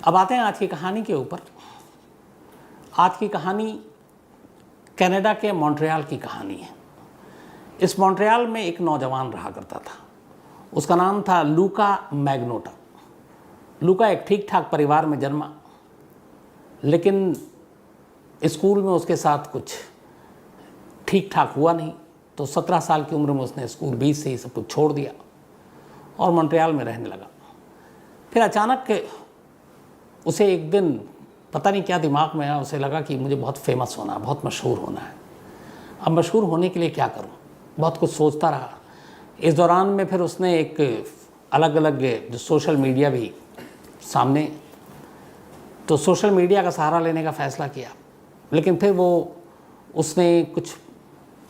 अब आते हैं आज की कहानी के ऊपर। आज की कहानी कनाडा के मॉन्ट्रियल की कहानी है। इस मॉन्ट्रियल में एक नौजवान रहा करता था, उसका नाम था लूका मैग्नोटा। लूका एक ठीक ठाक परिवार में जन्मा, लेकिन स्कूल में उसके साथ कुछ ठीक ठाक हुआ नहीं, तो 17 साल की उम्र में उसने स्कूल 20 से ही सब कुछ छोड़ दिया और मॉन्ट्रियल में रहने लगा। फिर अचानक उसे एक दिन पता नहीं क्या दिमाग में आया, उसे लगा कि मुझे बहुत फेमस होना है, बहुत मशहूर होना है। अब मशहूर होने के लिए क्या करूं, बहुत कुछ सोचता रहा। इस दौरान में फिर उसने एक अलग अलग जो सोशल मीडिया भी सामने, तो सोशल मीडिया का सहारा लेने का फ़ैसला किया। लेकिन फिर उसने कुछ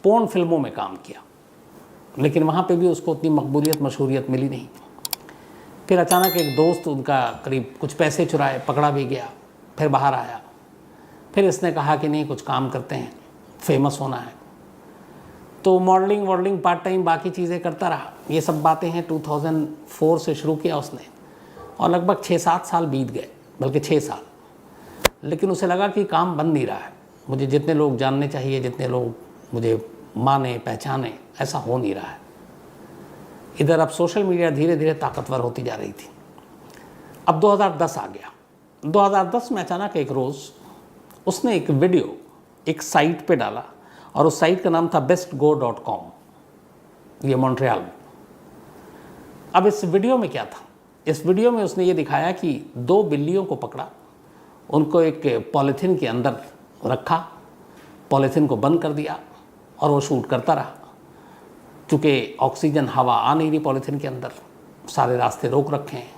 पोर्न फिल्मों में काम किया, लेकिन वहाँ पे भी उसको उतनी मकबूलियत मशहूरियत मिली नहीं। फिर अचानक एक दोस्त उनका करीब कुछ पैसे चुराए, पकड़ा भी गया, फिर बाहर आया। फिर इसने कहा कि नहीं, कुछ काम करते हैं, फेमस होना है। तो मॉडलिंग पार्ट टाइम बाकी चीज़ें करता रहा। ये सब बातें हैं 2004 से शुरू किया उसने, और लगभग 6-7 साल बीत गए, बल्कि 6 साल। लेकिन उसे लगा कि काम बन नहीं रहा है, मुझे जितने लोग जानने चाहिए, जितने लोग मुझे माने पहचाने, ऐसा हो नहीं रहा है। इधर अब सोशल मीडिया धीरे धीरे ताकतवर होती जा रही थी। अब 2010 आ गया। 2010 में अचानक एक रोज़ उसने एक वीडियो एक साइट पे डाला, और उस साइट का नाम था bestgo.com, ये मॉन्ट्रियल में। अब इस वीडियो में क्या था? इस वीडियो में उसने ये दिखाया कि 2 बिल्लियों को पकड़ा, उनको एक पॉलीथीन के अंदर रखा, पॉलीथीन को बंद कर दिया और वो शूट करता रहा। चूँकि ऑक्सीजन हवा आ नहीं रही पॉलीथीन के अंदर, सारे रास्ते रोक रखे हैं,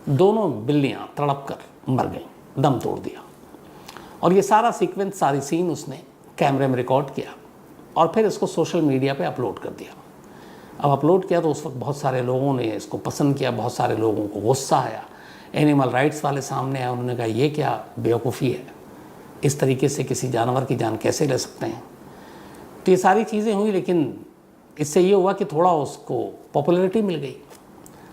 दोनों बिल्लियाँ तड़प कर मर गईं, दम तोड़ दिया। और ये सारा सीक्वेंस, सारी सीन उसने कैमरे में रिकॉर्ड किया और फिर इसको सोशल मीडिया पे अपलोड कर दिया। अब अपलोड किया तो उस वक्त बहुत सारे लोगों ने इसको पसंद किया, बहुत सारे लोगों को गुस्सा आया। एनिमल राइट्स वाले सामने आए, उन्होंने कहा ये क्या बेवकूफ़ी है, इस तरीके से किसी जानवर की जान कैसे ले सकते हैं। तो ये सारी चीज़ें हुई, लेकिन इससे ये हुआ कि थोड़ा उसको पॉपुलैरिटी मिल गई।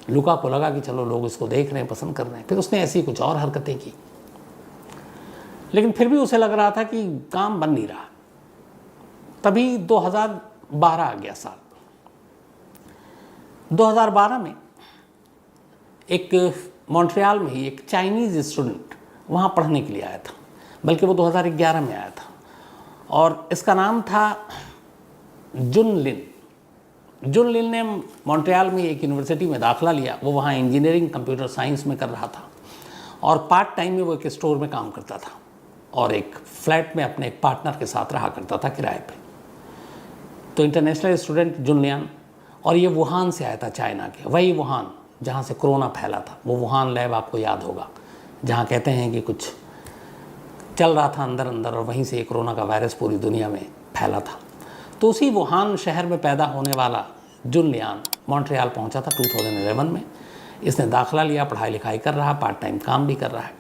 लूका को लगा कि चलो लोग इसको देख रहे हैं, पसंद कर रहे हैं। फिर उसने ऐसी कुछ और हरकतें की, लेकिन फिर भी उसे लग रहा था कि काम बन नहीं रहा। तभी 2012 आ गया साल। 2012 में एक मॉन्ट्रियल में ही एक चाइनीज़ स्टूडेंट वहाँ पढ़ने के लिए आया था, बल्कि वो 2011 में आया था, और इसका नाम था जुन लिन। जुन लिन ने मॉन्ट्रियल में एक यूनिवर्सिटी में दाखिला लिया। वो वहाँ इंजीनियरिंग कंप्यूटर साइंस में कर रहा था, और पार्ट टाइम में वो एक स्टोर में काम करता था, और एक फ्लैट में अपने एक पार्टनर के साथ रहा करता था किराए पे। तो इंटरनेशनल स्टूडेंट जुन लिन, और ये वुहान से आया था, चाइना के, वही वुहान जहाँ से कोरोना फैला था। वो वुहान लैब आपको याद होगा, जहाँ कहते हैं कि कुछ चल रहा था अंदर अंदर, और वहीं से ये कोरोना का वायरस पूरी दुनिया में फैला था। तो उसी वुहान शहर में पैदा होने वाला जुन लिन मॉन्ट्रियल पहुंचा था 2011 में। इसने दाखिला लिया, पढ़ाई लिखाई कर रहा, पार्ट टाइम काम भी कर रहा है।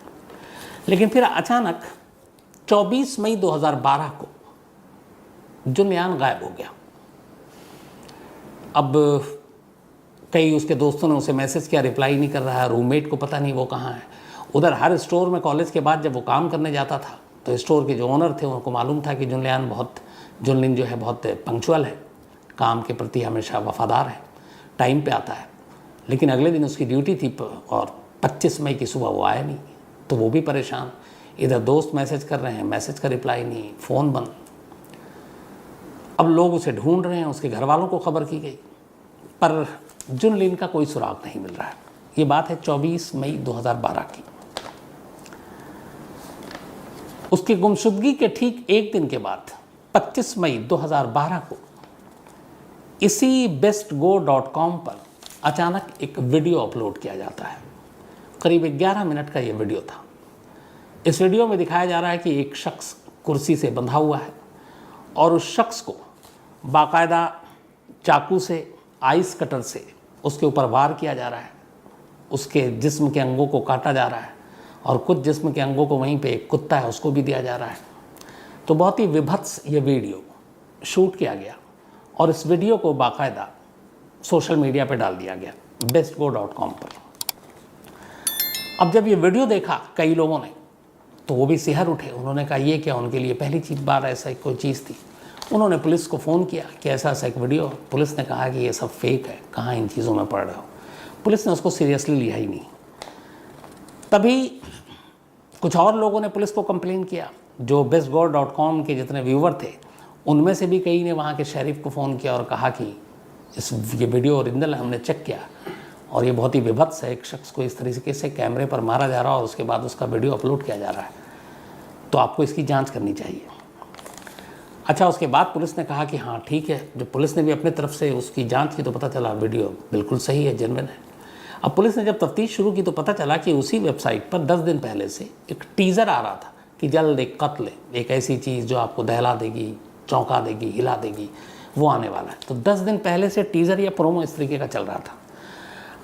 लेकिन फिर अचानक 24 मई 2012 को जुन लिन गायब हो गया। अब कई उसके दोस्तों ने उसे मैसेज किया, रिप्लाई नहीं कर रहा है, रूममेट को पता नहीं वो कहाँ है। उधर हर स्टोर में कॉलेज के बाद जब वो काम करने जाता था, तो स्टोर के जो ओनर थे उनको मालूम था कि जुन लिन जो है बहुत पंक्चुअल है, काम के प्रति हमेशा वफादार है, टाइम पे आता है। लेकिन अगले दिन उसकी ड्यूटी थी और 25 मई की सुबह वो आया नहीं, तो वो भी परेशान। इधर दोस्त मैसेज कर रहे हैं, मैसेज का रिप्लाई नहीं, फ़ोन बंद। अब लोग उसे ढूंढ रहे हैं, उसके घर वालों को खबर की गई, पर जुन लिन का कोई सुराग नहीं मिल रहा है। ये बात है 24 मई 2012 की। उसकी गुमशुदगी के ठीक एक दिन के बाद 25 मई 2012 को इसी bestgo.com पर अचानक एक वीडियो अपलोड किया जाता है। करीब 11 मिनट का ये वीडियो था। इस वीडियो में दिखाया जा रहा है कि एक शख्स कुर्सी से बंधा हुआ है, और उस शख्स को बाकायदा चाकू से, आइस कटर से उसके ऊपर वार किया जा रहा है। उसके जिस्म के अंगों को काटा जा रहा है, और कुछ जिस्म के अंगों को वहीं पे एक कुत्ता है उसको भी दिया जा रहा है। तो बहुत ही विभत्स ये वीडियो शूट किया गया, और इस वीडियो को बाकायदा सोशल मीडिया पे डाल दिया गया bestgo.com पर। अब जब ये वीडियो देखा कई लोगों ने तो वो भी सिहर उठे। उन्होंने कहा ये क्या, उनके लिए पहली बार ऐसा कोई चीज़ थी। उन्होंने पुलिस को फ़ोन किया कि ऐसा ऐसा एक वीडियो। पुलिस ने कहा कि ये सब फेक है, कहाँ इन चीज़ों में पड़ रहे हो। पुलिस ने उसको सीरियसली लिया ही नहीं। तभी कुछ और लोगों ने पुलिस को कंप्लेन किया। जो bestgod.com के जितने व्यूवर थे उनमें से भी कई ने वहाँ के शेरिफ को फ़ोन किया और कहा कि ये वीडियो ओरिजिनल है, हमने चेक किया और ये बहुत ही विभत्स है। एक शख्स को इस तरीके से कैमरे पर मारा जा रहा है और उसके बाद उसका वीडियो अपलोड किया जा रहा है, तो आपको इसकी जांच करनी चाहिए। अच्छा, उसके बाद पुलिस ने कहा कि हाँ ठीक है। जब पुलिस ने भी अपनी तरफ से उसकी जांच की तो पता चला वीडियो बिल्कुल सही है, जेन्युइन है। अब पुलिस ने जब तफ्तीश शुरू की तो पता चला कि उसी वेबसाइट पर 10 दिन पहले से एक टीज़र आ रहा था कि जल्द एक कत्ल, एक ऐसी चीज़ जो आपको दहला देगी, चौंका देगी, हिला देगी, वो आने वाला है। तो 10 दिन पहले से टीज़र या प्रोमो इस तरीके का चल रहा था।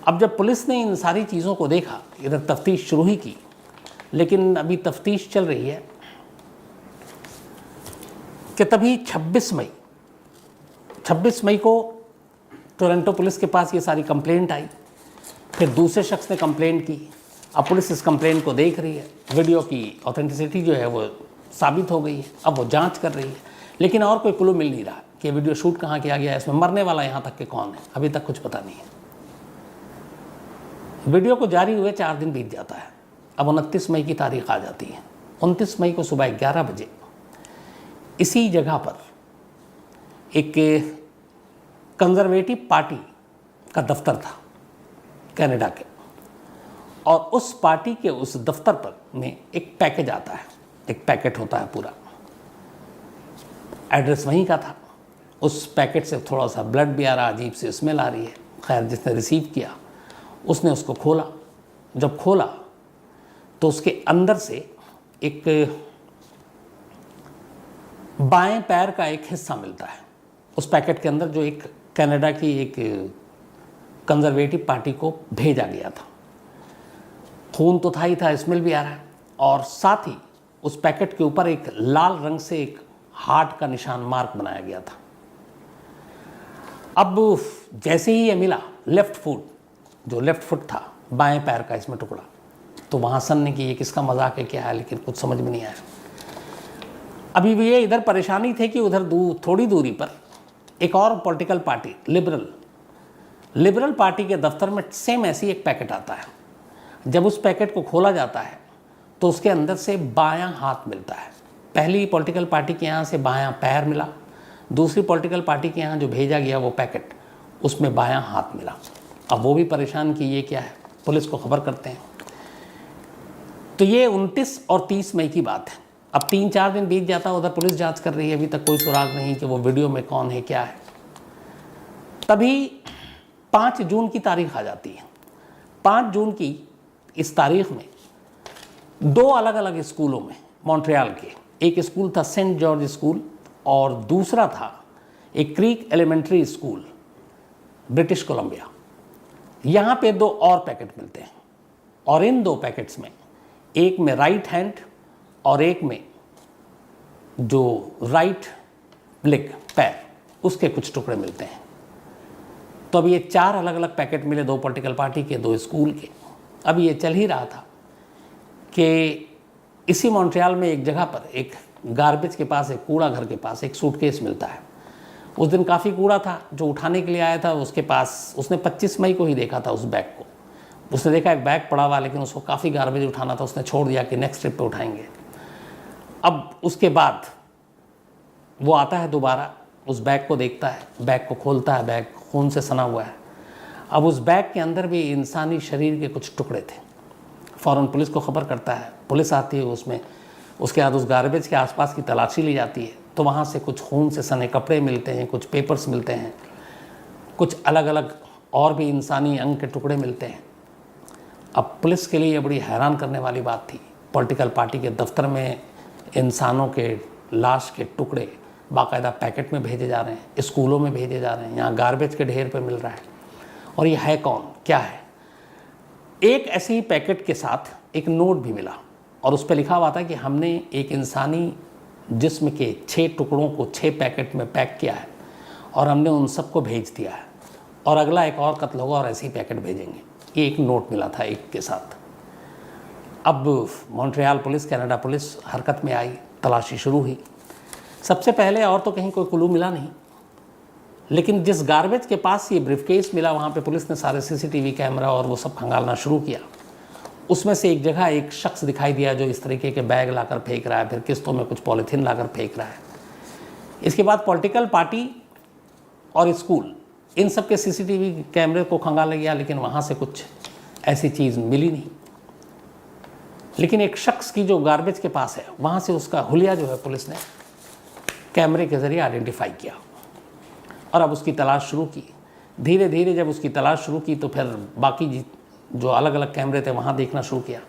अब जब पुलिस ने इन सारी चीज़ों को देखा, इधर तफ्तीश शुरू ही की, लेकिन अभी तफ्तीश चल रही है कि तभी 26 मई को टोरंटो पुलिस के पास ये सारी कंप्लेंट आई। फिर दूसरे शख्स ने कंप्लेंट की। अब पुलिस इस कंप्लेंट को देख रही है। वीडियो की ऑथेंटिसिटी जो है वो साबित हो गई है। अब वो जांच कर रही है, लेकिन और कोई क्लू मिल नहीं रहा कि वीडियो शूट कहाँ किया गया है, इसमें मरने वाला यहाँ तक कि कौन है, अभी तक कुछ पता नहीं है। वीडियो को जारी हुए 4 दिन बीत जाता है। अब 29 मई की तारीख आ जाती है। 29 मई को सुबह 11 बजे इसी जगह पर एक कंजर्वेटिव पार्टी का दफ्तर था कनाडा के, और उस पार्टी के उस दफ्तर पर में एक पैकेज आता है, एक पैकेट होता है पूरा। एड्रेस वहीं का था। उस पैकेट से थोड़ा सा ब्लड भी आ रहा, अजीब सी स्मेल आ रही है। खैर, जिसने रिसीव किया उसने उसको खोला। जब खोला तो उसके अंदर से एक बाएं पैर का एक हिस्सा मिलता है। उस पैकेट के अंदर जो एक कनाडा की एक कंजर्वेटिव पार्टी को भेजा गया था। खून तो था ही था, स्मेल भी आ रहा है, और साथ ही उस पैकेट के ऊपर एक लाल रंग से एक हार्ट का निशान मार्क बनाया गया था। अब जैसे ही ये मिला, लेफ्ट फुट था, बाएं पैर का इसमें टुकड़ा, तो वहाँ सन्ने की ये किसका मजाक है क्या है, लेकिन कुछ समझ में नहीं आया। अभी भी ये इधर परेशानी थे कि उधर थोड़ी दूरी पर एक और पॉलिटिकल पार्टी, लिबरल पार्टी के दफ्तर में सेम ऐसी एक पैकेट आता है। जब उस पैकेट को खोला जाता है तो उसके अंदर से बायां हाथ मिलता है। पहली पॉलिटिकल पार्टी के यहाँ से बायां पैर मिला, दूसरी पॉलिटिकल पार्टी के यहाँ जो भेजा गया वो पैकेट, उसमें बायां हाथ मिला। अब वो भी परेशान कि ये क्या है, पुलिस को खबर करते हैं। तो ये 29 और 30 मई की बात है। अब 3-4 दिन बीत जाता है, उधर पुलिस जांच कर रही है, अभी तक कोई सुराग नहीं कि वो वीडियो में कौन है क्या है। तभी 5 जून की तारीख आ जाती है। 5 जून की इस तारीख में 2 अलग अलग स्कूलों में मॉन्ट्रियल के, एक स्कूल था सेंट जॉर्ज स्कूल और दूसरा था एक creek elementary school, British Columbia. यहाँ पे 2 और पैकेट मिलते हैं, और इन 2 पैकेट्स में एक में राइट हैंड और एक में जो राइट लेग, पैर, उसके कुछ टुकड़े मिलते हैं। तो अब ये 4 अलग अलग पैकेट मिले, 2 पॉलिटिकल पार्टी के, 2 स्कूल के। अब ये चल ही रहा था कि इसी मॉन्ट्रियल में एक जगह पर, एक गार्बेज के पास, एक कूड़ा घर के पास एक सूटकेस मिलता है। उस दिन काफ़ी कूड़ा था, जो उठाने के लिए आया था उसके पास, उसने 25 मई को ही देखा था उस बैग को। उसने देखा एक बैग पड़ा हुआ, लेकिन उसको काफ़ी गार्बेज उठाना था, उसने छोड़ दिया कि नेक्स्ट ट्रिप पे उठाएंगे। अब उसके बाद वो आता है दोबारा, उस बैग को देखता है, बैग को खोलता है, बैग खून से सना हुआ है। अब उस बैग के अंदर भी इंसानी शरीर के कुछ टुकड़े थे। फ़ौरन पुलिस को खबर करता है, पुलिस आती है उसमें। उसके बाद उस गार्बेज के आसपास की तलाशी ली जाती है, तो वहाँ से कुछ खून से सने कपड़े मिलते हैं, कुछ पेपर्स मिलते हैं, कुछ अलग अलग और भी इंसानी अंग के टुकड़े मिलते हैं। अब पुलिस के लिए ये बड़ी हैरान करने वाली बात थी। पॉलिटिकल पार्टी के दफ्तर में इंसानों के लाश के टुकड़े बाकायदा पैकेट में भेजे जा रहे हैं, स्कूलों में भेजे जा रहे हैं, यहाँ गार्बेज के ढेर पे मिल रहा है। और ये है कौन, क्या है? एक ऐसे ही पैकेट के साथ एक नोट भी मिला, और उस पर लिखा हुआ था कि हमने एक इंसानी जिस्म के 6 टुकड़ों को 6 पैकेट में पैक किया है और हमने उन सबको भेज दिया है, और अगला एक और कत्ल होगा और ऐसे ही पैकेट भेजेंगे। ये एक नोट मिला था एक के साथ। अब मॉन्ट्रियल पुलिस, कनाडा पुलिस हरकत में आई, तलाशी शुरू हुई। सबसे पहले और तो कहीं कोई क्लू मिला नहीं, लेकिन जिस गार्बेज के पास ये ब्रीफकेस मिला वहाँ पे पुलिस ने सारे सीसीटीवी कैमरा और वो सब खंगालना शुरू किया। उसमें से एक जगह एक शख्स दिखाई दिया जो इस तरीके के बैग लाकर फेंक रहा है, फिर किस्तों में कुछ पॉलीथीन लाकर फेंक रहा है। इसके बाद पॉलिटिकल पार्टी और स्कूल, इन सब के सीसीटीवी कैमरे को खंगाला गया, लेकिन वहाँ से कुछ ऐसी चीज़ मिली नहीं। लेकिन एक शख्स की जो गार्बेज के पास है वहाँ से उसका हुलिया जो है पुलिस ने कैमरे के ज़रिए आइडेंटिफाई किया और अब उसकी तलाश शुरू की। धीरे धीरे जब उसकी तलाश शुरू की तो फिर बाकी जो अलग अलग कैमरे थे वहाँ देखना शुरू किया।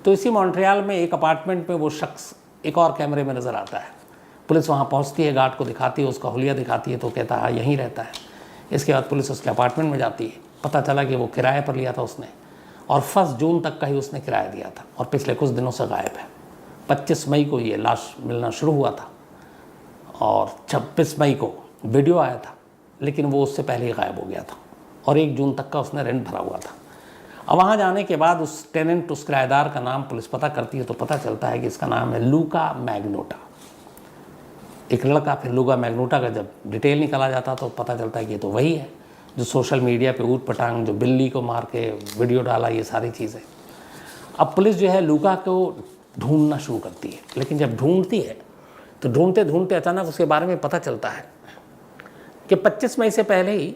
तो इसी मॉन्ट्रियल में एक अपार्टमेंट में वो शख्स एक और कैमरे में नज़र आता है। पुलिस वहाँ पहुँचती है, गार्ड को दिखाती है, उसका हुलिया दिखाती है तो कहता है यहीं रहता है। इसके बाद पुलिस उसके अपार्टमेंट में जाती है। पता चला कि वो किराए पर लिया था उसने और 1 जून तक का ही उसने किराया दिया था और पिछले कुछ दिनों से गायब है। 25 मई को ये लाश मिलना शुरू हुआ था और 26 मई को वीडियो आया था, लेकिन वो उससे पहले ही गायब हो गया था और 1 जून तक का उसने रेंट भरा हुआ था। अब वहाँ जाने के बाद उस टेनेंट, उस किराएदार का नाम पुलिस पता करती है तो पता चलता है कि इसका नाम है लूका मैग्नोटा, एक लड़का। फिर लूका मैग्नोटा का जब डिटेल निकाला जाता तो पता चलता है कि ये तो वही है जो सोशल मीडिया पे ऊट पटांग, जो बिल्ली को मार के वीडियो डाला, ये सारी चीज़ें। अब पुलिस जो है लूका को ढूंढना शुरू करती है, लेकिन जब ढूंढती है तो ढूंढते ढूंढते अचानक उसके बारे में पता चलता है कि 25 मई से पहले ही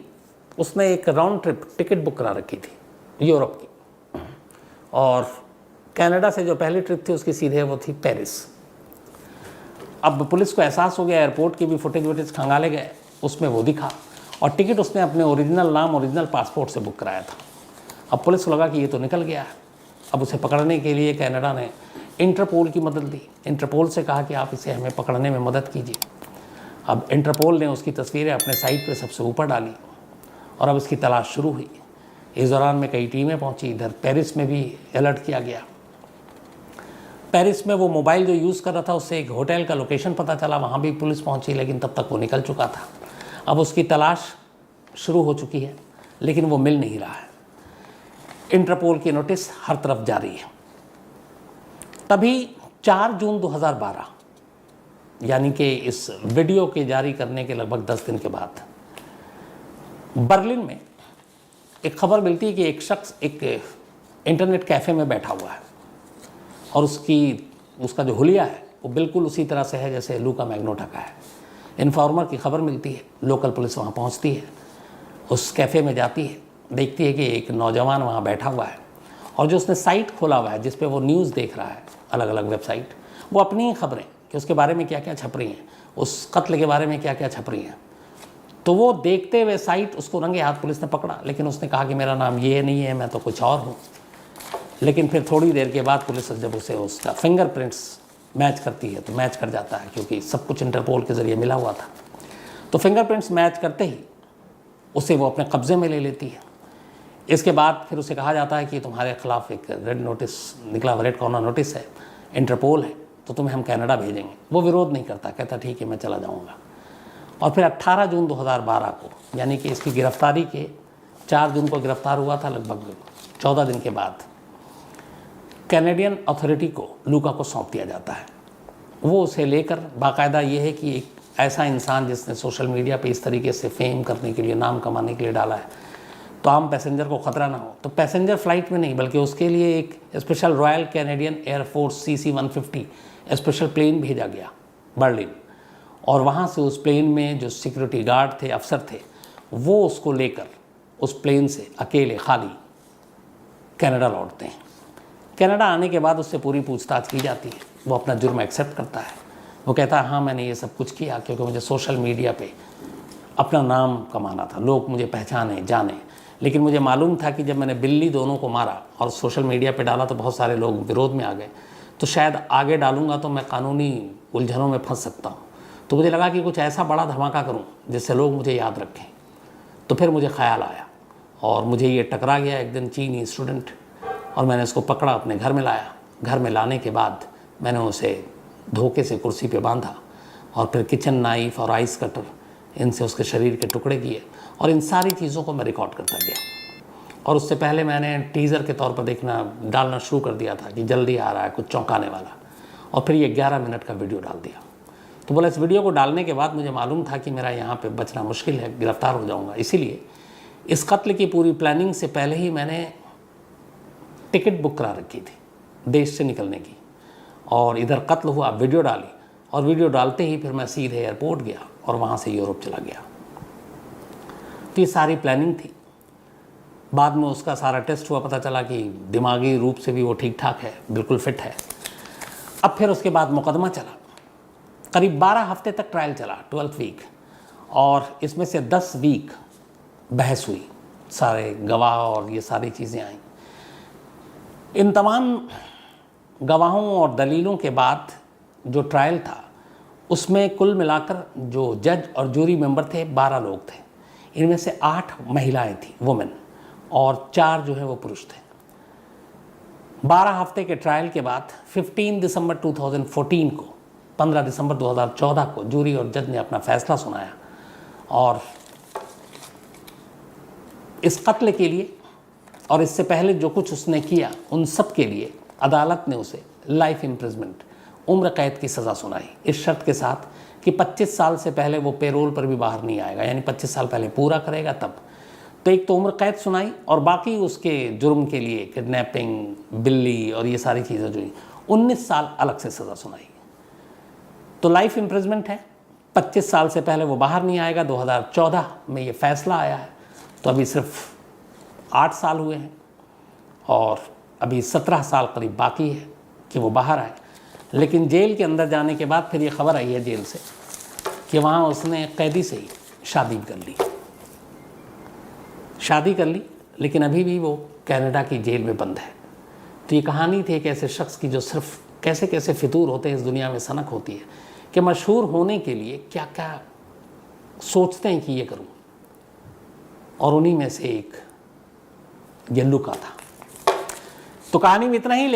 उसने एक राउंड ट्रिप टिकट बुक करा रखी थी यूरोप की, और कनाडा से जो पहली ट्रिप थी उसकी सीधे वो थी पेरिस। अब पुलिस को एहसास हो गया, एयरपोर्ट की भी फुटेज वुटेज खंगाले गए, उसमें वो दिखा और टिकट उसने अपने ओरिजिनल नाम, ओरिजिनल पासपोर्ट से बुक कराया था। अब पुलिस को लगा कि ये तो निकल गया है। अब उसे पकड़ने के लिए कनाडा ने इंटरपोल की मदद ली। इंटरपोल से कहा कि आप इसे हमें पकड़ने में मदद कीजिए। अब इंटरपोल ने उसकी तस्वीरें अपने साइट पे सबसे ऊपर डाली और अब इसकी तलाश शुरू हुई। इस दौरान में कई टीमें पहुंची, इधर पेरिस में भी अलर्ट किया गया। पेरिस में वो मोबाइल जो यूज़ कर रहा था उससे एक होटल का लोकेशन पता चला, वहाँ भी पुलिस पहुँची, लेकिन तब तक वो निकल चुका था। अब उसकी तलाश शुरू हो चुकी है, लेकिन वो मिल नहीं रहा है। इंटरपोल की नोटिस हर तरफ जारी है। तभी 4 जून 2012, यानी कि इस वीडियो के जारी करने के लगभग 10 दिन के बाद, बर्लिन में एक खबर मिलती है कि एक शख्स एक इंटरनेट कैफ़े में बैठा हुआ है और उसका जो हुलिया है वो बिल्कुल उसी तरह से है जैसे लूका मैग्नोटा का है। इन्फॉर्मर की खबर मिलती है, लोकल पुलिस वहाँ पहुँचती है, उस कैफ़े में जाती है, देखती है कि एक नौजवान वहाँ बैठा हुआ है और जो उसने साइट खोला हुआ है जिस पे वो न्यूज़ देख रहा है, अलग अलग वेबसाइट, वो अपनी ही खबरें कि उसके बारे में क्या क्या छप रही हैं, उस कत्ल के बारे में क्या क्या छप रही हैं। तो वो देखते हुए साइट उसको रंगे हाथ पुलिस ने पकड़ा, लेकिन उसने कहा कि मेरा नाम ये नहीं है, मैं तो कुछ और हूँ। लेकिन फिर थोड़ी देर के बाद पुलिस जब उसे उसका फिंगरप्रिंट्स मैच करती है तो मैच कर जाता है, क्योंकि सब कुछ इंटरपोल के ज़रिए मिला हुआ था। तो फिंगरप्रिंट्स मैच करते ही उसे वो अपने कब्ज़े में ले लेती है। इसके बाद फिर उसे कहा जाता है कि तुम्हारे ख़िलाफ़ एक रेड नोटिस निकला, रेड कॉर्नर नोटिस है, इंटरपोल है, तो तुम्हें हम कनाडा भेजेंगे। वो विरोध नहीं करता, कहता ठीक है मैं चला जाऊँगा। और फिर 18 जून 2012 को, यानी कि इसकी गिरफ्तारी के 4 जून को गिरफ्तार हुआ था, लगभग 14 दिन के बाद कैनेडियन अथॉरिटी को लूका को सौंप दिया जाता है। वो उसे लेकर, बाकायदा ये है कि एक ऐसा इंसान जिसने सोशल मीडिया पे इस तरीके से फेम करने के लिए, नाम कमाने के लिए डाला है, तो आम पैसेंजर को ख़तरा ना हो, तो पैसेंजर फ़्लाइट में नहीं बल्कि उसके लिए एक special Royal Canadian Air Force CC-150 special plane भेजा गया बर्लिन, और वहाँ से उस प्लेन में जो सिक्योरिटी गार्ड थे, अफसर थे, वो उसको लेकर उस प्लेन से अकेले खाली कनाडा लौटते हैं। कनाडा आने के बाद उससे पूरी पूछताछ की जाती है। वो अपना जुर्म एक्सेप्ट करता है। वो कहता है हाँ मैंने ये सब कुछ किया क्योंकि मुझे सोशल मीडिया पे अपना नाम कमाना था, लोग मुझे पहचाने जाने। लेकिन मुझे मालूम था कि जब मैंने बिल्ली दोनों को मारा और सोशल मीडिया पे डाला तो बहुत सारे लोग विरोध में आ गए, तो शायद आगे डालूंगा तो मैं कानूनी उलझनों में फंस सकता हूँ। तो मुझे लगा कि कुछ ऐसा बड़ा धमाका करूँ जिससे लोग मुझे याद रखें। तो फिर मुझे ख्याल आया और मुझे ये टकरा गया एक दिन चीनी स्टूडेंट, और मैंने उसको पकड़ा, अपने घर में लाया। घर में लाने के बाद मैंने उसे धोखे से कुर्सी पे बांधा और फिर किचन नाइफ और आइस कटर इनसे उसके शरीर के टुकड़े किए और इन सारी चीज़ों को मैं रिकॉर्ड करता गया। और उससे पहले मैंने टीज़र के तौर पर डालना शुरू कर दिया था कि जल्दी आ रहा है कुछ चौंकाने वाला, और फिर ये 11 मिनट का वीडियो डाल दिया। तो बोला इस वीडियो को डालने के बाद मुझे मालूम था कि मेरा यहाँ पे बचना मुश्किल है, गिरफ्तार हो जाऊँगा, इसीलिए इस कत्ल की पूरी प्लानिंग से पहले ही मैंने टिकट बुक करा रखी थी देश से निकलने की, और इधर कत्ल हुआ, वीडियो डाली, और वीडियो डालते ही फिर मैं सीधे एयरपोर्ट गया और वहाँ से यूरोप चला गया। तो ये सारी प्लानिंग थी। बाद में उसका सारा टेस्ट हुआ, पता चला कि दिमागी रूप से भी वो ठीक ठाक है, बिल्कुल फिट है। अब फिर उसके बाद मुकदमा चला, करीब 12 हफ्ते तक ट्रायल चला, 12th वीक, और इसमें से 10 वीक बहस हुई, सारे गवाह और ये सारी चीज़ें आई। इन तमाम गवाहों और दलीलों के बाद जो ट्रायल था उसमें कुल मिलाकर जो जज और जूरी मेंबर थे 12 लोग थे। इनमें से 8 महिलाएं थी, वुमेन, और 4 जो है वो पुरुष थे। 12 हफ्ते के ट्रायल के बाद 15 दिसंबर 2014 को, 15 दिसंबर 2014 को जूरी और जज ने अपना फैसला सुनाया, और इस कत्ल के लिए और इससे पहले जो कुछ उसने किया उन सब के लिए अदालत ने उसे लाइफ इम्प्रिजमेंट, उम्र कैद की सज़ा सुनाई, इस शर्त के साथ कि 25 साल से पहले वो पेरोल पर भी बाहर नहीं आएगा, यानी 25 साल पहले पूरा करेगा तब। तो एक तो उम्र कैद सुनाई, और बाकी उसके जुर्म के लिए किडनैपिंग, बिल्ली और ये सारी चीज़ें जो 19 साल अलग से सज़ा सुनाई। तो लाइफ इम्प्रिजमेंट है, 25 साल से पहले वो बाहर नहीं आएगा। 2014 में ये फैसला आया है, तो अभी सिर्फ 8 साल हुए हैं, और अभी 17 साल करीब बाकी है कि वो बाहर आए। लेकिन जेल के अंदर जाने के बाद फिर ये खबर आई है जेल से कि वहाँ उसने कैदी से ही शादी कर ली, लेकिन अभी भी वो कनाडा की जेल में बंद है। तो ये कहानी थी एक ऐसे शख्स की जो सिर्फ कैसे कैसे फितूर होते हैं इस दुनिया में सनक होती है कि मशहूर होने के लिए क्या क्या सोचते हैं कि ये करूं, और उन्हीं में से एक ये लुका था। तो कहानी में इतना ही।